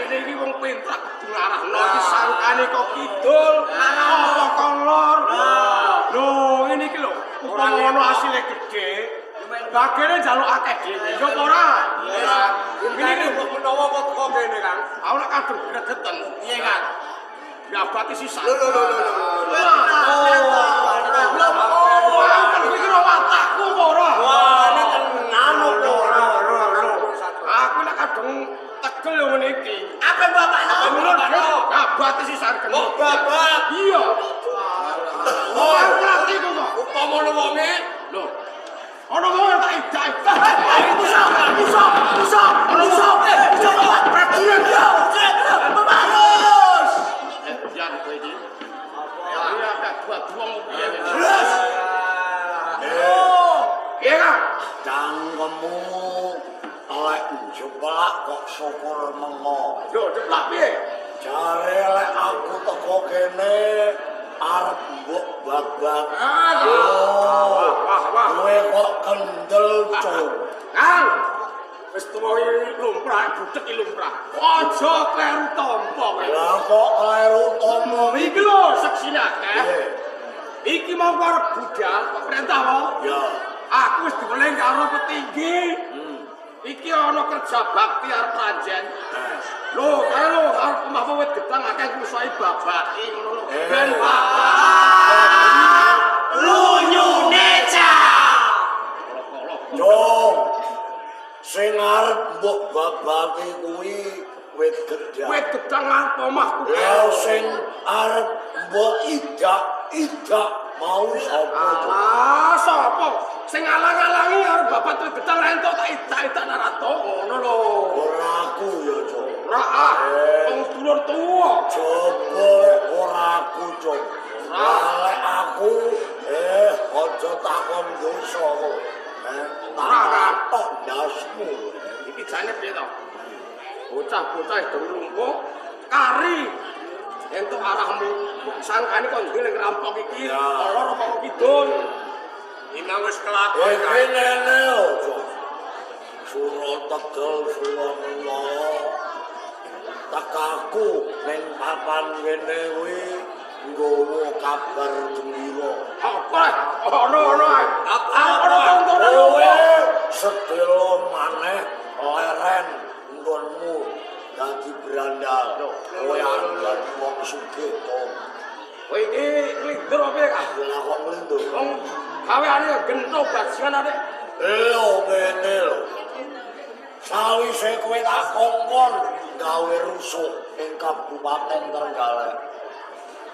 Dene iki wong pinter ngarahno iki sangkane kok kidul, apa kolor. Lho, ngene iki lho. Ora ngono asile gedhe. Bagene njaluk akeh dhewe. Yo ora. Ngene kok menawa kok teko kene, Kang. Aku nek kadung gregeten. Piye, Kang? Ya bati sisa. Lho. Aku iki ora watakku apa ora? Wah, ini tenan opo ora. Aku nek kadung tegel yo ngene iki. Apa bapak napa? Ya bati sisa geni. Oh, bapak. Iya. Oh, aku ngerti kok. Upama wonge lho. Ono wong tak idak. Bisa. Prajurit ya. Bagus. Biar kowe iki. Ya ada dua piye. Iya kan? Cangkemmu oleh jeblak kok syukur mengo. Yo jeblak piye? Jare lek aku teko kene arep mbok babak. Wah. Kowe kok kendel cung. Kang. Wis tuwa lumrah, budhek lumrah. Aja kleru tampa kowe. Lah kok kleru tomo Iki lho seksine akeh. Iki mau arep budal, perintah wae. ya. Aku wis diweling karo petinggi. Iki ana kerja bakti arep Pranjen. Lho, kae lho arep omahmu wit gedang akeh musuhi babaki ngono lho. Ben lunyune Cung. Sing arep mbok babaki kuwi wit gedang. wit gedang arep omahku. Ya sing arep mbok idak mau sapa? Sapa? Sing alang-alangi arep babat wit gedang rentok tak idak narato ngono lho. Ora aku ya, Cung. Ora wong dulur tuwa. Coba ora aku, Cung. Lek aku aja takon dosa kowe. Tak tok ndasmu. Iki jane piye to? Bocah-bocah lumpuh kari entuk arahmu. Sangkane kon ndek ngrampok iki loro apa kidul. Imang wis kelakon. Ngene lho, Cung. Suruh Tegal, suruh Mula. Tekaku ning papan kene kuwi nggawa kabar gembira. Apa? Ono ae. Apa Kowe sedelo maneh leren nggonmu dadi berandal. Kowe arep wong sugih to. Kowe iki nglindur apa ya, Kang? Lah kok nglindur. Wong gaweane gento bajingan arek. Lho ngene lho. Sawise kowe tak kongkon gawe rusuh ing Kabupaten Trenggalek.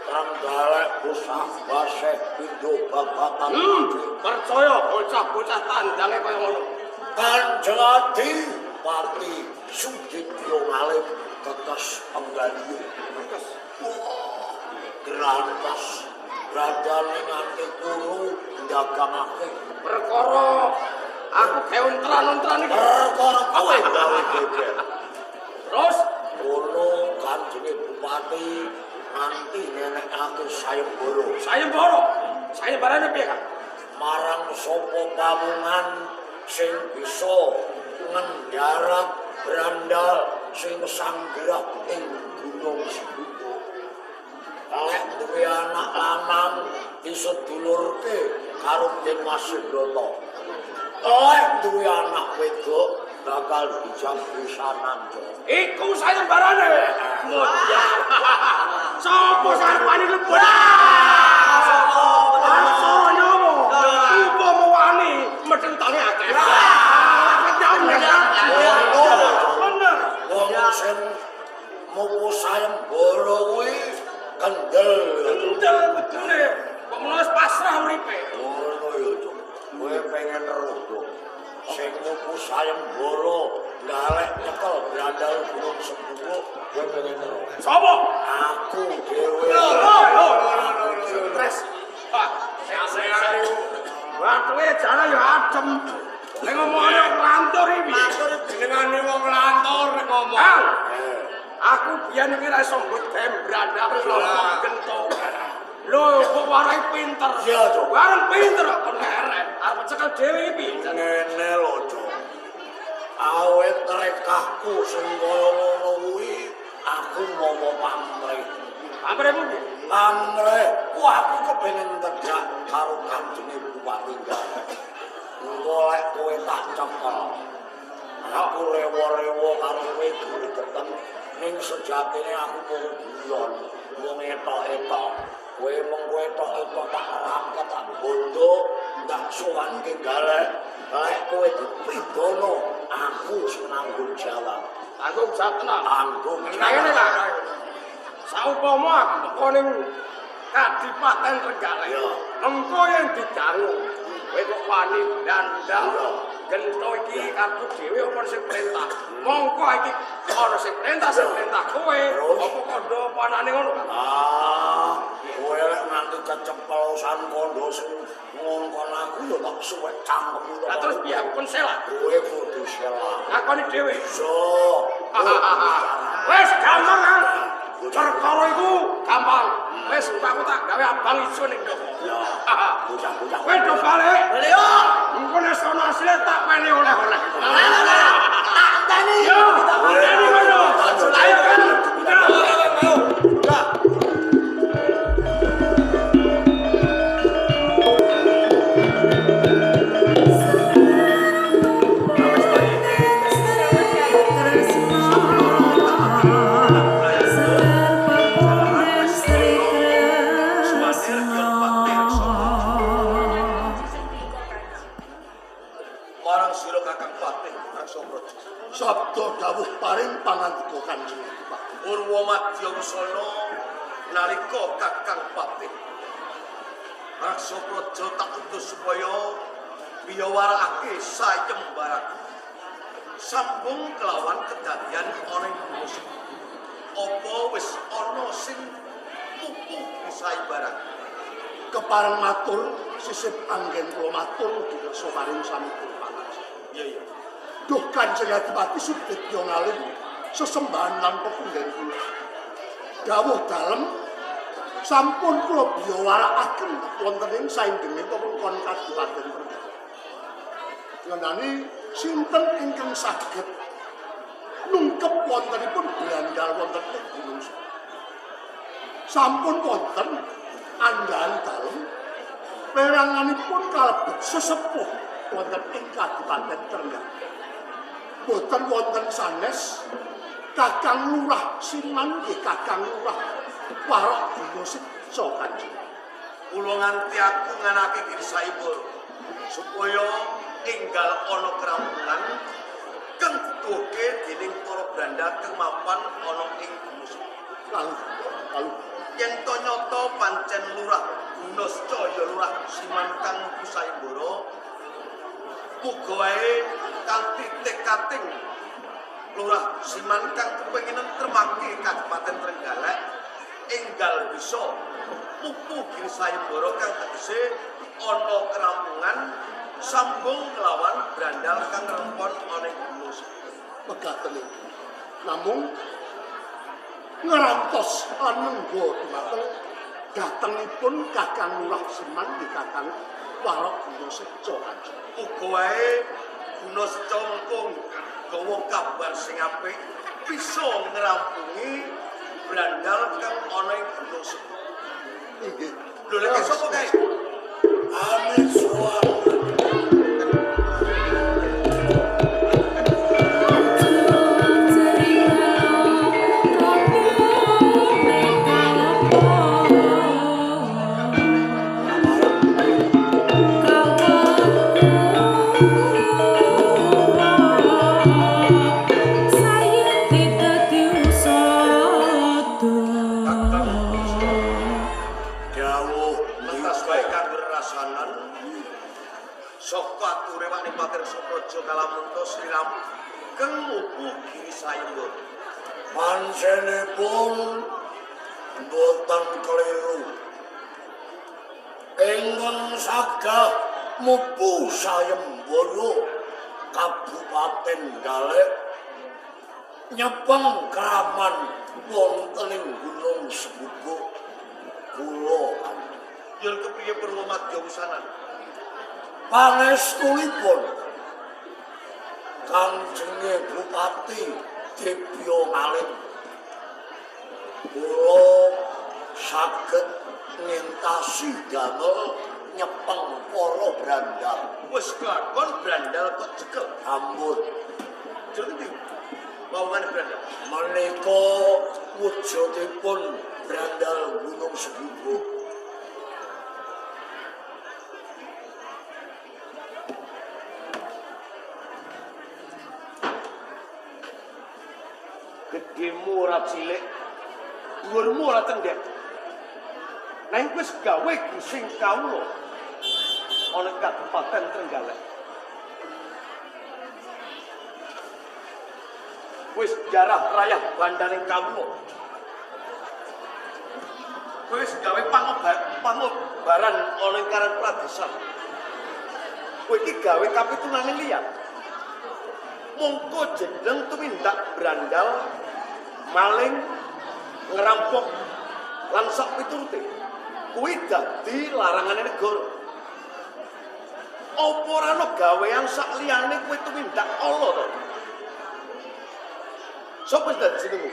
Trenggalek usah baseh pindho babatan. Percaya bocah-bocah tandange kaya ngono. Kanjeng Adipati Sudibyo Ngalim tetes penggalih. Grantas bradane nganti kuru ndagangake Perkara aku gawe ontran-ontran iki. perkara kowe gawe geger. Terus Kono kanjenge bupati nanti nenekake sayembara. Sayembarane piye, Kang? Marang sapa pawungan sing bisa ngendarat brandal sing sanggrah ing Gunung Sibuko. Lek duwe anak lanang disedulurke karo Dimas Sendroto. Lek duwe anak wedok bakal dijak pisanan. Iku sayembarane. Mudah. Sopo sarepane lembut? Upama wani medentane akeh. Bener. Wong sing muku sayembara kuwi kendel. Kendel betule. Kok menawa pasrah uripe. Ngono ya, Cuk. Kowe pengen rodo. Sing muku sayembara galek nyekel brandal Gunung Sibuko, kowe pengen rodo. Sopo? Aku dhewe. Stres. Pak, sehat-sehat. Watuke jane ya adem. Nek ngomongane ngelantur iki. Jenengane wong ngelantur nek ngomong. Aku biyen iki ra iso mbut brandal kelompok gento. Lho, kok warai pinter. Iya, Cuk. Bareng pinter kok leren. Arep cekel dhewe iki. Ngene lho, Cuk. Awet rekahku sing kaya ngono kuwi aku mau pamrih. Pamrihmu piye? Pamrih, aku kepengin ngejak karo kanjenge Bupati Garut. Golek kowe tak cekel. Aku rewo-rewo karo kowe ketemu ning sejatine aku mung guyon, mung etok-etok. Kowe mung etok-etok tak rangket tak bondo, ndak sowan ke Garut. Lek kowe dipidono, aku sing nanggung jawab. Tanggung jawab tenan. Tanggung Ngene jawab. lah. Saupama aku teko ning Kadipaten Trenggalek. Ya. Engko yang didangu. Kowe kok wani dandang. Gento iki kartu dhewe apa sing perintah. Mongko iki ana sing perintah kowe. Apa kondo panane ngono kan? Kowe lek nganti keceplosan kondo sing ngongkon aku ya tak suwek cangkemmu. Lah terus piye aku kon selak? Kowe kudu selak. Ngakoni dhewe. So. Wes gampang kan? Perkara iku gampang. Wes aku tak gawe abang iso ning ndoko. Ya. Bocah-bocah. Kowe do balik. Balik yo. Engko nek sono asile tak peni oleh-oleh. Tak tani. Yo, tani ngono. Ayo kan. Sabda dawuh paring pangandika Kanjeng Bupati. Purwomadya Wusana nalika Kakang Patih Raksa Praja tak utus supaya biyawarakake sayembaran sambung kelawan kedadian ana ing Gunung. Apa wis ana sing pupuh sayembaran? Kepareng matur sisip anggen kula matur diksa paring sami panas. Iya. Duh Kanjeng Adipati Sudibyo ngalih sesembahan lan pepunggen kula. Dawuh dalem sampun kula biyawarakaken wonten ing saindenging wewengkon Kadipaten Trenggalek. Yonani sinten ingkang saged nungkep wontenipun brandal wonten ing Gunung Sumbing. Sampun wonten andhahan dalem peranganipun kalebet sesepuh wonten ing Kadipaten Trenggalek. Boten wonten sanes Kakang Lurah Siman nggih Kakang Lurah Warok Dina Seja Kanjeng. Kula nganti aku nganake Girsaibur supaya enggal ana kerampungan kang dituke dening para brandal kang mapan ana ing Gunung. Lalu Yen to nyata pancen Lurah Gunaseja ya Lurah Siman kang Girsaibur muga wae kanthi tekating Lurah Siman kang kepenginen tremake Kabupaten Trenggalek enggal bisa pupuh Girsaibara kang tegese ana kerampungan sambung kelawan brandal kang rempon ana ing Gunung. pegaten iki. Namung ngerantos lan nenggo dumateng datengipun Kakang Lurah Siman nggih Kakang Warok Dina Seja Kanjeng. Muga wae Gunaseja mengko gawa kabar sing apik bisa ngrampungi brandal kang ana ing Gunung. Inggih. Lho lek sapa kae? Amin suwun. Panjenipun boten keliru. Ingkang saged mupu sayembara Kabupaten Galek nyepeng kraman wonten ing Gunung Sebubuk kula Yen kepriye Purwomadya Wusana? pangestunipun Kanjenge Bupati Debyo Ngalih kula saged ngentasi damel nyepeng para brandal. Wis lakon brandal kok cekel. Ampun, Jadi bawangan brandal. menika wujudipun brandal Gunung Sebubu. Gedemu ora cilik, dhuwurmu ora cendhek. Nang wis gawe gising kawula ana Kabupaten Trenggalek. Wis jarah rayah bandaning kawula. Wis gawe pangobaran ana ing Karang Pradesan. Kowe iki gawe kapitunaning liyan. Mongko jeneng tumindak brandal, maling, ngerampok lan sak piturute. Kuwi dadi larangane negara. Apa ora ana gawean sak liyane kowe tumindak ala to? Sopo dadi jenengmu?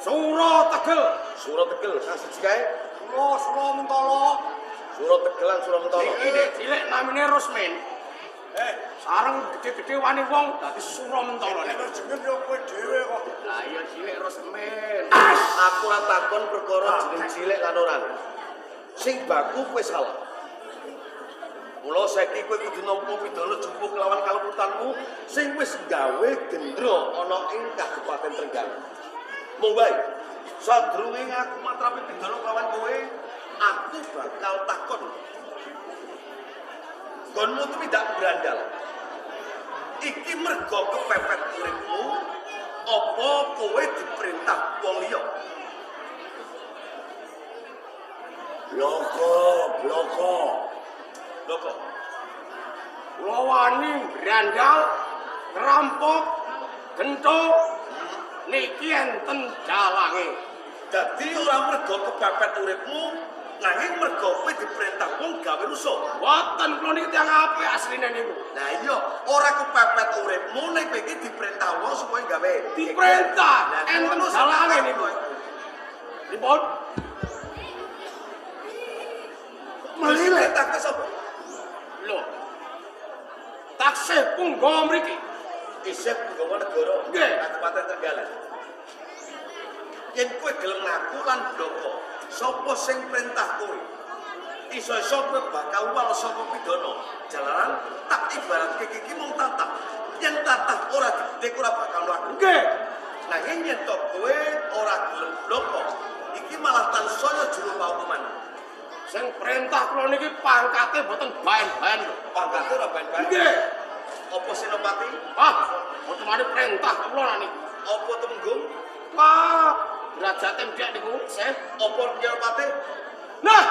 Sura Tegel. Sura Tegel, sing siji kae. Sura Mentala. Sura Tegelan, Sura Mentala. Iki cilik namine Rusmin. Sareng gede-gede wani wong dadi Sura Mentala. Nek jeneng yo kowe dhewe kok. Lah iya cilik Rusmin. Aku ora takon perkara jeneng cilik lan ora. Sing baku kowe salah. Mula saiki kowe kudu nampa pidana jumpuh kelawan kaleputanmu sing wis gawe gendro ana ing Kabupaten Trenggalek. Mong bae. Sadurunge aku matrapi pidana kelawan kowe, aku bakal takon. Gonmu tidak berandal. Iki mergo kepepet uripmu, apa kowe diperintah wong liya? Bloko. Loko. Kula wani brandal, ngerampok, gento niki enten dalange. Dadi ora mergo kepepet uripmu, nanging mergo kowe diperintah wong gawe rusuh. Mboten kula niki tiyang apik asline niku. Nah iya, ora kepepet uripmu nek kowe iki diperintah wong supaya gawe Diperintah Nah, enten ngono dalange sing niku. kowe. Pripun? Mesti perintah ke sapa? Lho. Taksih punggawa mriki. Isih penggawa negara Nggih. Kabupaten Trenggalek. Yen kowe gelem ngaku lan bloko, sapa sing perintah kowe? Iso-iso kowe bakal wal saka pidana. Jalaran tak ibaratke iki mung tatah. Yen tatah ora didek ora bakal mlaku. Nggih. Nanging yen to kowe ora gelem bloko, iki malah tansaya juru paukuman. Sing perintah kula niki pangkate mboten baen-baen lho. Pangkate ora baen-baen. Nggih. Apa senopati? Mboten mari perintah kula niki. Apa temenggung? Derajate ndek niku, Seh. Apa senopati? Nah,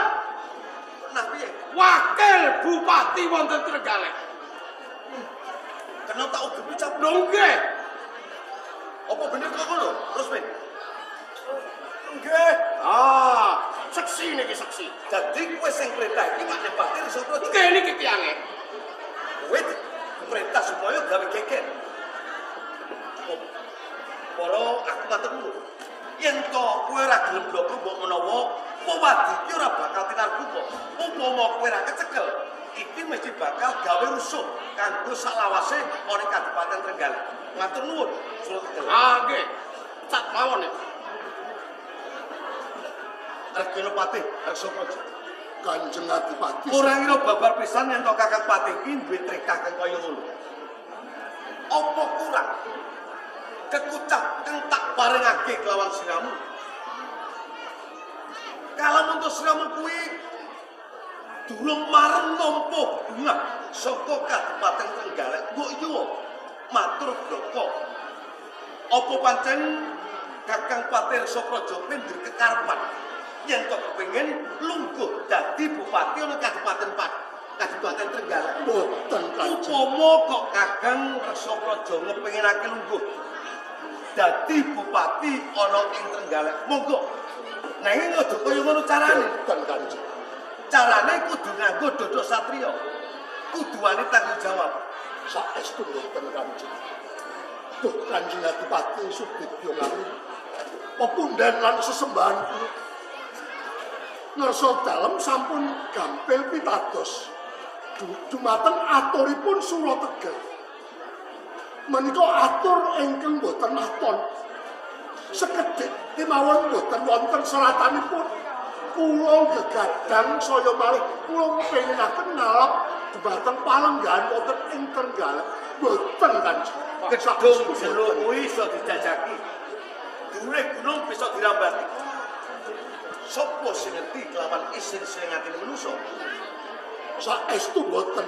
Nah piye? wakil bupati wonten Trenggalek. Kena tak ugi ucap. Lho nggih. Apa bener kok ngono? Rusmin. Nggih. Seksi niki seksi. Dadi kowe sing perintah iki Pak Nepati sapa? Nggih niki tiyange. Kowe perintah supaya gawe geger. Para aku maturmu. Yen to kowe ora gelem bloko mbok menawa pewadi iki ora bakal tinarku kok. Umpama kowe ora kecekel, iki mesti bakal gawe rusuh kanggo salawase ana Kabupaten Trenggalek. Matur nuwun, Surat Tegel. Nggih. Cat mawon nek. Argenopati, Arsoprojo. Kanjeng Adipati. Ora ngira babar pisan yen to Kakang Patih iki duwe trekah kang kaya ngono. Apa kurang? Kekucap kang tak parengake kelawan siramu. Kalau untuk siramu kuwi durung mareng nampa bunga saka Kabupaten Trenggalek, mbok yo matur bloko. Apa pancen Kakang Patih Arsoprojo pindur kekarepan yen kok kepengin lungguh dadi bupati ana Kabupaten Trenggalek. Mboten Kanjeng. Upama kok Kakang Arsoprojo ngepenginake lungguh dadi bupati ana ing Trenggalek, monggo. Nanging aja kaya ngono carane. Mboten Kanjeng. Carane kudu nganggo dodok satriya. Kudu wani tanggung jawab. Saestu mboten Kanjeng. Duh Kanjeng Adipati Sudibyo ngami. pepunden lan sesembahan ngersa dalem sampun gampil pitados dumateng aturipun Surategel menika atur ingkang boten maton sekedhik kemawon boten wonten seratanipun kula gegadang saya malih kula kepenginaken nalap dumateng palenggahan wonten ing Trenggalek boten Kanjeng Gedung jero kuwi iso dijajaki. Dhuwure gunung bisa dirambati. Sopo sing ngerti kelawan isin sing ngatine manusa? Saestu boten.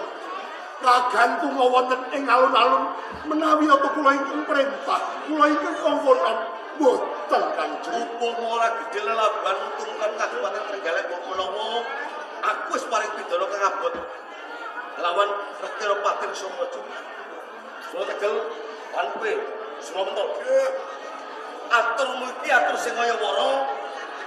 Kagantung wonten ing alun-alun menawi apa kula ingkang perintah, kula ingkang kongkonan boten Kanjeng. Upama ora gedhe lelaban tungkan Kabupaten Trenggalek kok menawa aku wis paring pidana kang abot lawan Retiro Pating Somojo. Surategel lan kowe Suramento. Aturmu iki atur sing kaya wara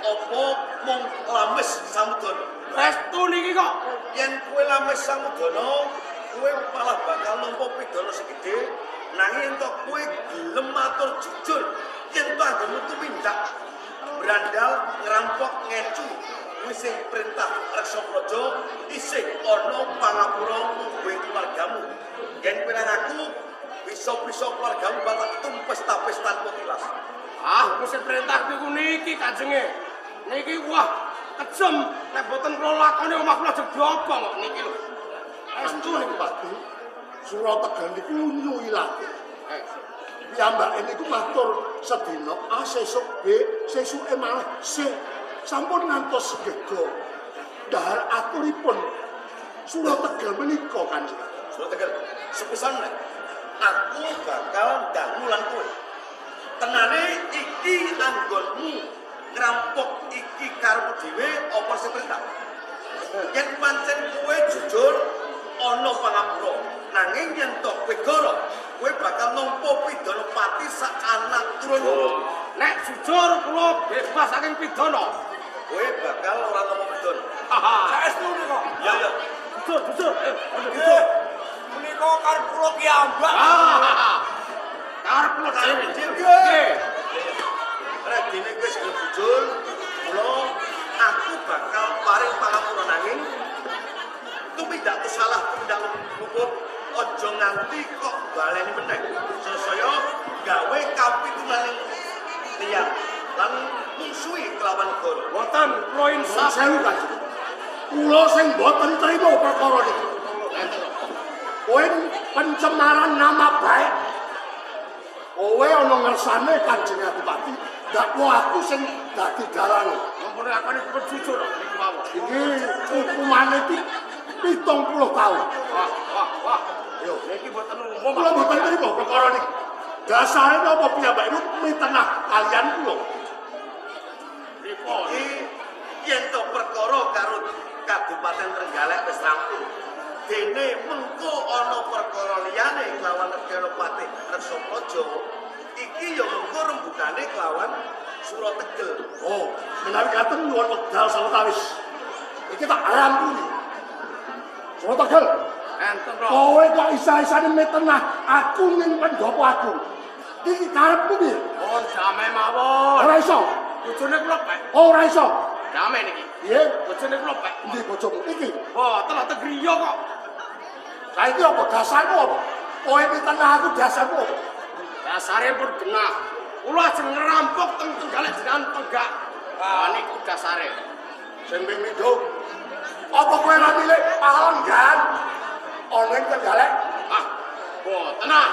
apa mung lames samudana? Restu niki kok. Yen kowe lames samudana, kowe malah bakal nampa pidana sing gedhe. Nanging ento kowe gelem atur jujur yen to anggonmu tumindak brandal ngerampok ngecu kuwi sing perintah Reksa Praja isih ana pangapura kowe keluargamu. Yen kowe ngaku bisa-bisa keluargamu bakal tumpes tapis tanpa tilas. Ah, mesti perintah niku niki Kanjenge. Niki wah kejem nek boten kula lakoni omah kula jek diobong kok niki lho. Restu niku Pati Surategel niku nyuwi lagi. Piyambake niku matur sedina A sesuk B sesuke malah C sampun ngantos gego. Dahar aturipun Surategel menika Kanjeng. Surategel, sepisan nek aku bakal dangulan kowe. Tenane iki anggonmu ngerampok iki karo dhewe apa sing perintah? Yen pancen kowe jujur ana pangapura, nanging yen tok kowe goro, kowe bakal nampa pidana pati sak anak turunmu. nek jujur kula bebas saking pidana. Kowe bakal ora nampa pidana. Saestu niku. Ya ya. Jujur. Nggih. Menika karep kula piyambak. Karep kula dhewe. Nggih. Nek dene wis jujur, kula aku bakal paring pangapura nanging tumindak salah tumindak luput aja nganti kok baleni meneh. Saya gawe kapitulaning tiyang lan musuhi kelawan negara. Boten kula insaf. Sewu Kanjeng. Kula sing boten trima perkara niku. Kowe pencemaran nama baik. Kowe ana ngersane Kanjeng Adipati, dakwa aku sing dadi dalang. Ampun akane kula jujur niku mawon. Iki hukumane iki 70 taun. Wah. Yo, Niki boten umum. kula boten trima perkara niku. Dasare napa piyambake niku mitenah kalian kula. Pripun? Yen to perkara karo Kabupaten Trenggalek wis rampung. Dene mengko ana perkara liyane kelawan Negara Pati Reksa Praja. Iki ya mengko rembugane kelawan Surategel. Oh, menawi katen nyuwun wekdal sawetawis. Iki tak rampuni. Surategel, Enten kok. kowe kok isa-isane mitenah aku ning pendopo aku. Iki karepmu piye? Oh, damai mawon. Ora iso. Bojone kula pek. Ora iso. Damai niki. Piye? Bojone kula pek. Ndi bojomu iki? Boten ate griya kok. Saiki apa dasarmu apa? Kowe mitenah aku dasarmu apa? Dasare pun genah. Kula ajeng ngerampok teng Trenggalek jenengan penggak. Ah niku dasare. Sing pindho. Apa kowe ora milih palenggan? Ana ing Trenggalek. Ah, boten ah.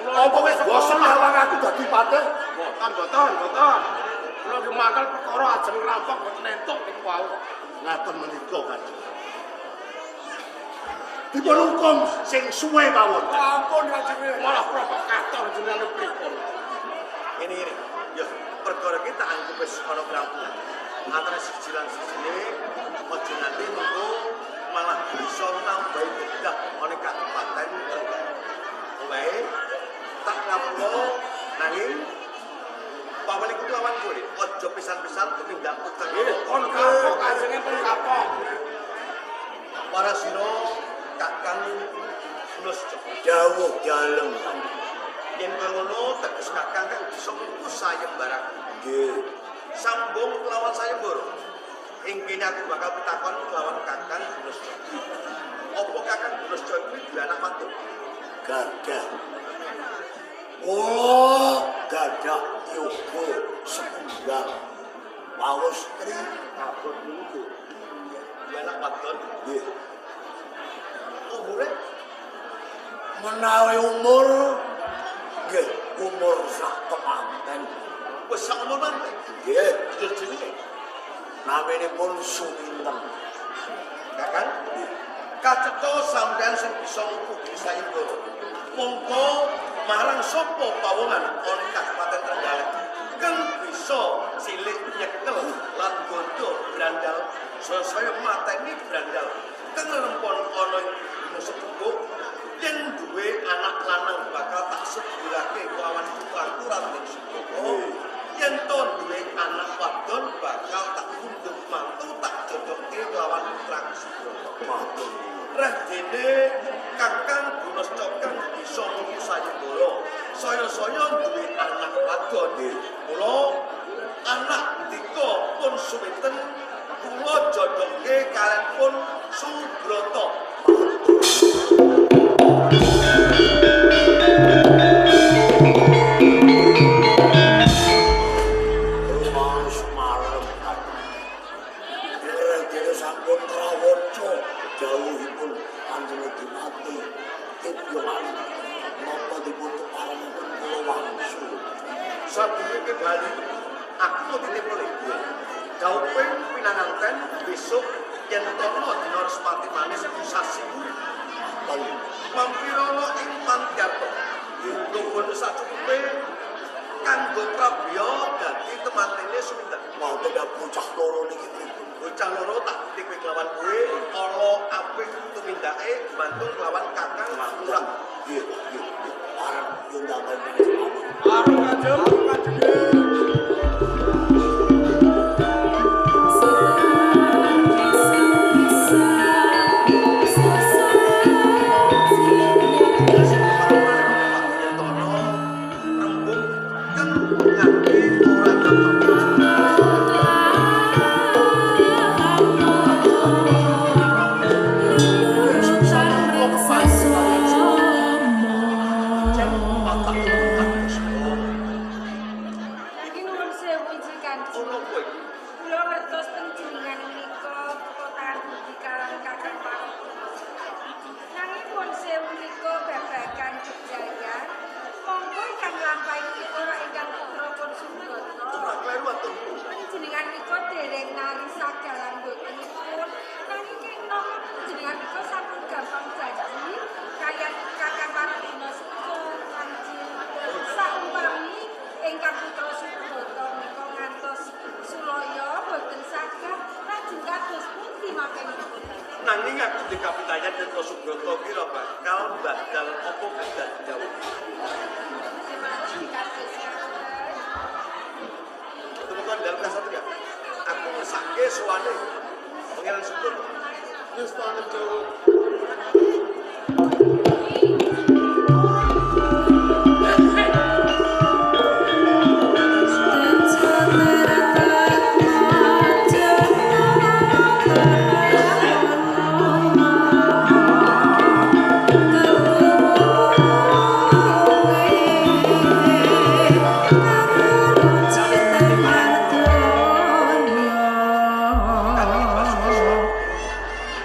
Apa wis bosen lawang aku dadi patih? Boten. Kula ki mangkel perkara ajeng ngerampok boten entuk niku wau. Ngaten menika Kanjeng. Dipun hukum sing suwe mawon. Ampun Kanjeng. Malah provokator jenengan pripun. Ini. Ya, perkara kita anggap wis ana grampungan. Antara siji lan sijine aja nanti mengko malah bisa nambahi dedak ana Kabupaten Trenggalek. Mulai tak ngapura nanging pawen iku lawan kowe aja pisan-pisan tumindak utang. Kon kapok ajenge pun kapok. Para sira kakang Gunus Dawuh dalem. Yen ngono teges kakang kang bisa mengku sayembarang. Nggih. Sambung kelawan sayembara. Ing kene aku bakal pitakon kelawan kakang Gunasjaya. Apa kakang Gunasjaya kuwi duwe anak wadon? Gadah. Oh, gadah yoga setunggal. Paus tri Kabut niku. Duwe anak wadon. nggih. Umure Menawi umur nggih, umur sak kemanten. wis sak umur Nggih, jenenge. naminipun Suminten. Kakang kacetha sampeyan sing bisa ngikuti sayembara. Mongko marang sapa pawongan ana Kabupaten Trenggalek kang bisa cilik nyekel lan gondo brandal saya mateni brandal kang rempon ana ing sepuh yen duwe anak lanang bakal tak sebulake kelawan aturan ning sepuh. Yen to duwe anak wadon bakal tak undung mantu tak jodohke kelawan putra Matur. Reh dene Kakang Gunasjaya kang bisa ngisi sayembara. Saya-saya duwe anak wadon. Mula anak ndika pun suwiten kula jodohke kalian pun Subrata. Rumah Semarang. Kira-kira sampun rawaca dawuhipun panjenengan mati. Ibyoman. Napa dipun teparanipun kula wangsul. Sadurunge bali aku mau titip oleh Daupin pinanganten besok yen tono dina Respati manis sasi mampirana ing Pantiarta. Nuwun sacukupe kanggo Prabya dadi temantene Suminten. Mau tidak bocah loro niki pripun? Bocah loro tak tipe kelawan kowe ala apik tumindake gumantung kelawan Kakang Lurah. Nggih, nggih. Arep yundangan Arep Kanjeng. Iki nuwun sewu Iji Kanjeng. Kula ngertos panjenengan menika kekotaan budi kaliyan Kakang Pakulo. Nanging nuwun sewu menika babagan kejaya. Monggo ingkang lampahi ora ingkang putra pun Subrata. Panjenengan menika dereng nari sagalan botenipun. Nanging kenapa panjenengan menika sampun gampang janji kaliyan Kakang Pakulo Kanjeng. Saumpami ingkang putra Subrata menika ngantos sulaya boten saged lajeng kados pundi makenipun. Nanging aku dikapitayan yen Subrata kira bakal badal apa kadang dawuh. Terima kasih. Temukan dalam kasatria. Aku ngesake suwane Pangeran Subrata. Wis panen dawuh.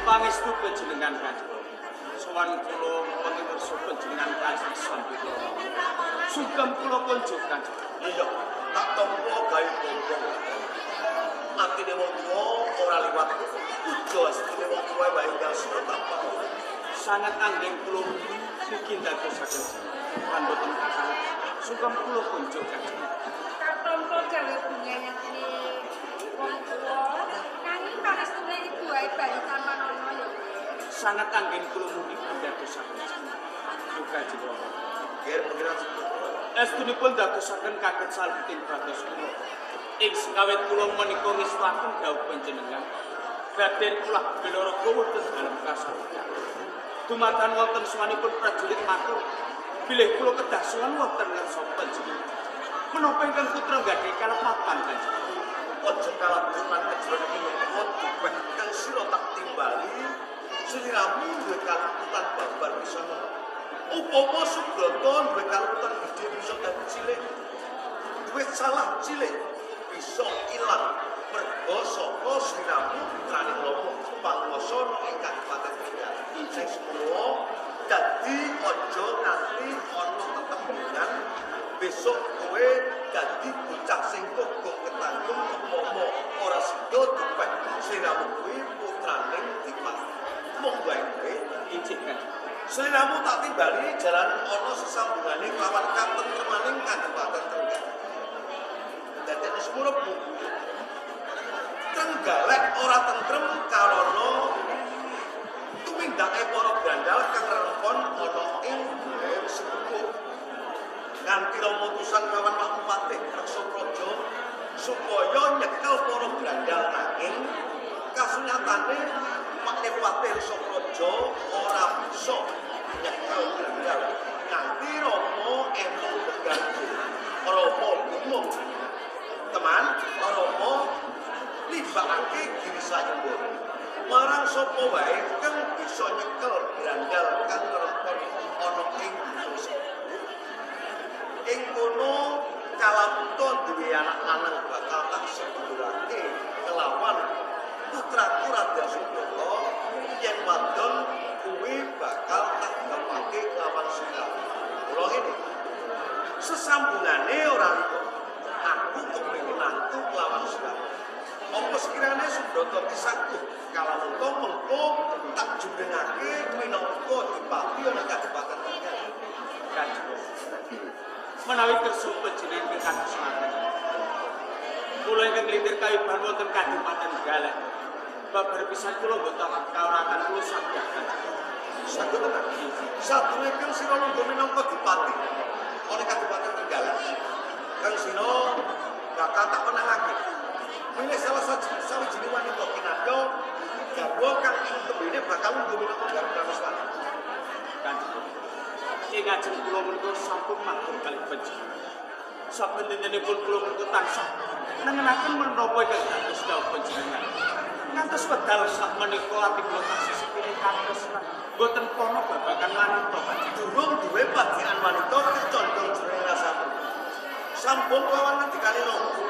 Pangestu panjenengan Kanjeng. Sowan kula pangersa panjenengan Kanjeng Sambita. Sugeng kula kunjuk Kanjeng. Iya, tak tompo gawe pompong. Atine wong tuwa ora liwat. Uga astine wong tuwa wae enggal sira tanpa. Sangat anggeng kula mugi ndadosaken lan boten kakang. Sugeng kula kunjuk Kanjeng. Katompo gawe bungayan ini wong tuwa nanging panestune ibu wae bali tanpa nono ya. Sangat anggeng kula mugi ndadosaken. Duka jiwa. Ger Pangeran Subrata. Estunipun dadosaken kaget salbeting bratos kula. Ing sekawit kula menika ngeslaken dawuh panjenengan. Baden kula Benaraga wonten dalem kasatriyan. Dumatan wonten suwanipun prajurit matur bilih kula kedah sowan wonten ngarsa panjenengan. Menapa ingkang putra nggadahi kalepapan kanjeng? Aja kalabutan kejroning menawa dubeh kang sira tak timbali sliramu duwe kalabutan babar bisa upama Subrata duwe kalabutan gedhe bisa dadi cilik duwe salah cilik bisa ilang merga saka sliramu putrane lomo panguwasa ing Kabupaten Tegal sing semua dadi aja nganti ana tetembungan besok kowe dadi bocah sing kok ketanggung upama ora sida dipek sliramu kuwi putraning Dipak mung wae kowe ijik kan sliramu tak timbali jalan ana sesambungane kelawan katentremaning Kabupaten Tegal dadi ana semurepu Trenggalek ora tentrem karana tumindake para brandal kang rempon ana ing sepupu nganti romutusan kawan Makupatih Reksapraja supaya nyekel para brandal nanging kasunyatane Makupatih Reksapraja ora bisa nyekel brandal nganti Rama emong beganti Rama gumung teman Rama libakake Girisayembara marang sapa wae kang bisa nyekel brandal kang rempon ana ing ing kono kalamun duwe anak lanang bakal tak sedulurake kelawan putraku Raja Subrata yen wadon kuwi bakal tak gawake kelawan sliramu. Kula ngene. Sesambungane ora aku kepengin nantu kelawan sliramu. Apa sekirane Subrata disanggup kalamun mengko tak jumrengake minangka dipati ana Kabupaten Tegal. Kanjeng menawi kersa panjenengan ingkang semanten. Kula ingkang lintir kawibahan wonten Kabupaten Tegal. Babar pisan kula boten kawratan kula saged. Saged tenan. Sadurunge kang sira lungguh minangka dipati ana Kabupaten Tegal. Kang sira bakal tak penangake. Milih salah sawijining wanita kinarya garwa kang ing tembene bakal lungguh minangka garwa Wiswana. Kanjeng ing ajeng kula menika sampun matur kalih panjenengan. Saben dintenipun kula menika tansah nengenaken menapa ingkang dados dawuh panjenengan. Ngantos wedal sak menika ati kula taksih sepire kantos boten kono babagan wanita panjenengan. Durung duwe padhekan wanita kecondong jroning rasamu. Sampun lawan ngendikane nopo.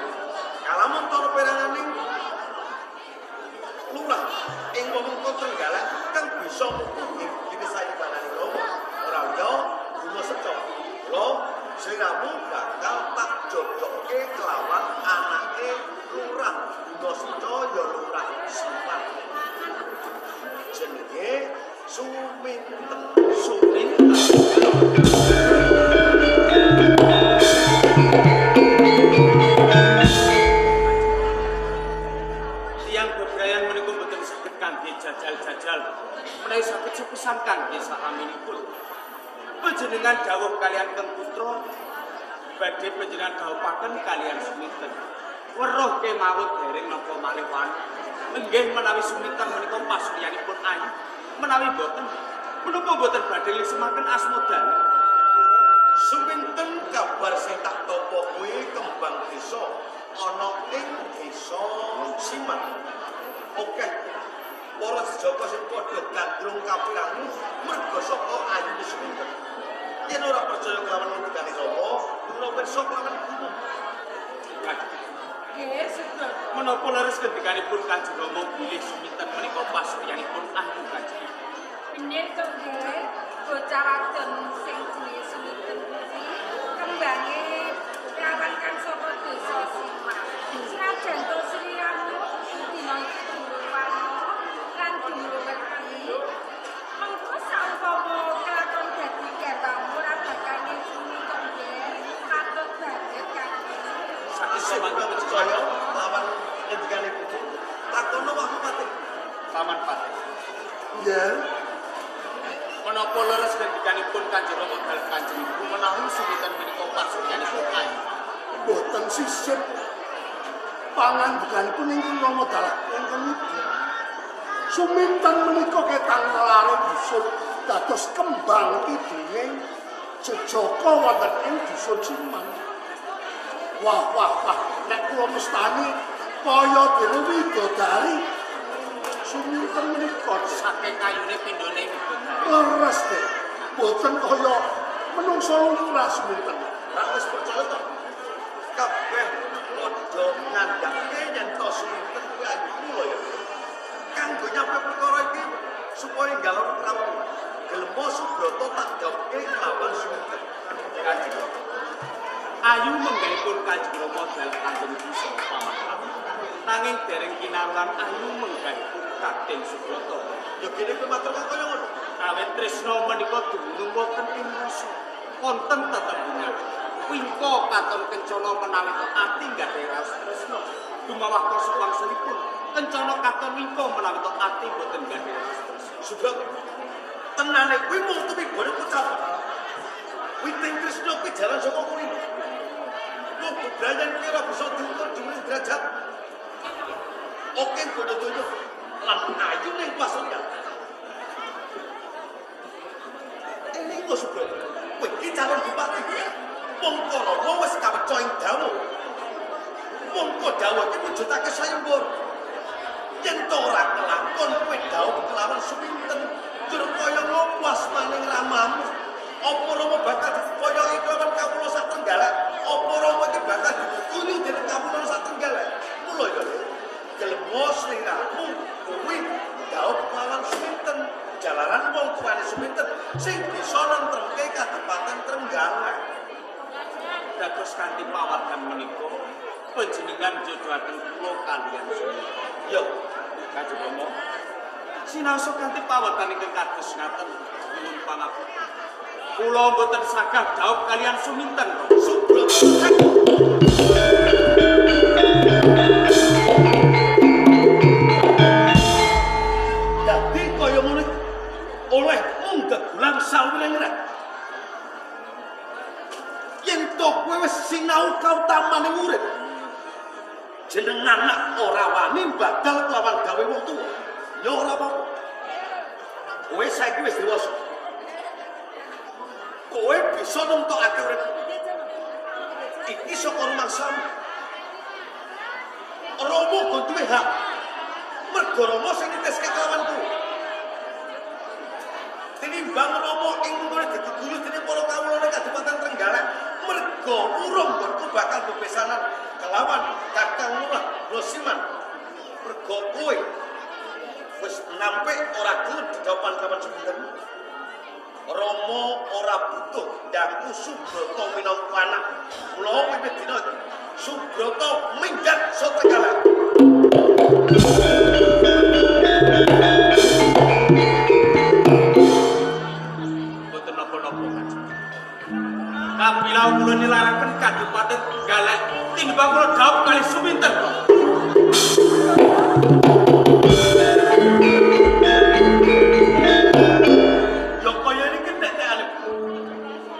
Kalamun tono peranganing lurah ing wewengkon Trenggalek kang bisa mukuhi Girisayembara Rama. Ora liya Guna Seco. Lho, sliramu bakal tak jodokke kelawan anake lurah Guna Seco ya lurah Siman. Jenenge Suminten. Tiang bebrayan menika mboten saged kangge jajal-jajal. Menawi saged sepisan kangge saraminipun. Panjenengan dawuh kalian Kang Putra badhe panjenengan dawuhaken kalian Suminten. Weruh kemawut dereng napa malih wan. Nggih menawi Suminten menika pasuryanipun ayu, menawi boten menapa boten badhe lisemaken asmodane. Suminten kabar sing tak tampa kuwi kembang desa ana ing desa Siman. Oke. Para sejaka sing padha gandrung kapirangmu merga saka ayu Suminten. Yen ora percaya kelawan ngendikane Rama, kula pirsa kelawan kulo. Nggih, sedaya. Menapa leres ngendikanipun Kanjeng Rama bilih Suminten menika pasuryanipun ayu Kanjeng. Bener to, nggih. Bocah wadon sing jenenge Suminten kuwi kembange kawan kang saka desa Siman. Senajan to sliramu dina iki durwana lan diwuweki. Mengko saumpama kelakon dadi garwamu ora bakal Suminten nggih. Patut banget Kanjeng. Sakit semangga percaya lawan ngendikane putu. Takono wae pati. Paman pati. Nggih. Menapa leres ngendikanipun Kanjeng Rama dalem Kanjeng Ibu menawi Suminten menika pasuryanipun ayu. Boten sisip pangandikanipun ingkang Rama dalah ingkang Ibu. Suminten menika ketang lare bisul dados kembang kiduning Joko wonten ing dusun Siman. Wah, nek kula mestani kaya dene widodari. Suminten menika Saking kayune pindhone widodari. leres deh. Boten kaya menungso lumrah suminten. Ra wis percaya to. Kabeh padha ngandhake yen to suminten kuwi ayu kula ya. Kanggo nyampe perkara iki supaya galon rampung. Gelemo Subroto tak jawabke kelawan suminten. Kanjeng. Ayu menggaipun Kanjeng Rama dal kanjeng bisa pamahan. Nanging dereng kinaruan Ayu menggaipun Raden Subroto. Ya kene kuwi matur kaya ngono. Awit tresna menika dumunung wonten ing rasa. Wonten tetembungan. Wingko katon kencana menawi ati gadhah raos tresna. Dumawah koso wangsulipun. Kencana katon wingko menawi ati boten gadhah raos tresna. Subroto tenane kuwi mung tumibone ucapan. Kuwi tresna kuwi jalan saka kuwi. Wong bebrayan kuwi ora bisa diukur dhuwur derajat. Oke bodo-bodo lan ayu ning pasuryan. Ini kok Subroto. Kowe iki calon bupati. Mongko lho wis kaweca ing dawuh. Mongko dawuh iki mujudake sayembara. Yen to ora kelakon kowe dawuh kelawan suminten. Tur kaya ngopo asmaning ramamu? Apa Rama bakal dikoyoki kelawan kawula sak Trenggalek? Apa Rama iki bakal dikuyu dening kawula sak Trenggalek? Mula ya gelemo sliramu kuwi dawuh kelawan suminten. Jalaran wong tuane suminten sing bisa nentremke Kadipaten Trenggalek. Dados kanthi pawargan menika panjenengan jodohaken kula kaliyan suminten. Yo, Kanjeng Rama sinaosa kanthi pawargan ingkang kados ngaten nyuwun pangapunten. Kula boten sagah dhaup kaliyan suminten. Subroto. Dadi kaya ngono oleh mung gegulang sawireng-reng. Yen to kowe wis sinau kautamane urip. Jeneng anak ora wani badal lawan gawe wong tuwa. Ya ora apa-apa. Kowe saiki wis dewasa. Kowe bisa nemtokake urip. Iki saka rumangsamu. Rama kok duwe hak. Mergo Rama sing niteske kelawan kowe. Tinimbang Rama ing ngono diguyu dening para kawulane Kadipaten Trenggalek, mergo urung kok bakal bebesanan kelawan Kakang Lurah Rosiman. Mergo kowe wis nampe ora gelem didapan kawan suminten. Rama ora butuh ndaku Subroto minangka anak. Mula wiwit dina iki Subroto minggat saka Trenggalek. Boten napa-napa Kanjeng. Kapila kula nilaraken Kadipaten Trenggalek tinimbang kula dhaup kali suminten. Ya kaya iki nek-nekane.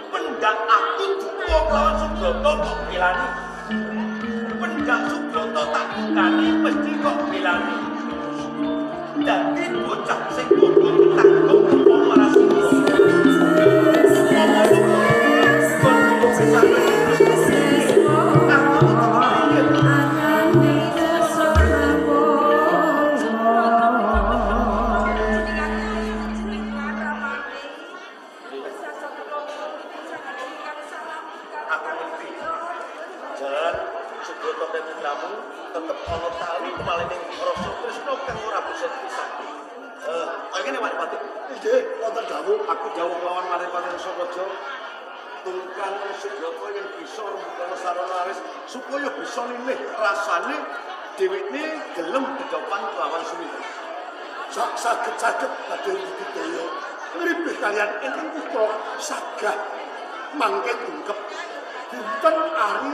Pendak aku duka kelawan Subroto kok bilani. Pendak Subroto tak bukani mesti kok bilani. Dadi bocah sing kudu tanggung wong maras Subroto. Jalan Subroto dadi tamu tetep ana tali kemaling rasa tresna kang ora bisa dipisah. Kaya ngene Maripati. Nggih, wonten dawuh. Aku jauh lawan Maripati Sokojo. Tungkang Subroto yang bisa membuka sarana aris supaya bisa nilih rasane dheweke gelem dedopan kelawan suminten. Saged-saged badhe budidaya ngripih kalian ingkang putra sagah mangke dungkep dinten ari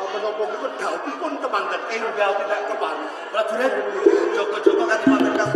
menapa niku daupipun temanten enggal tidak keparing. Prajurit, jaga-jaga Kadipaten Kang.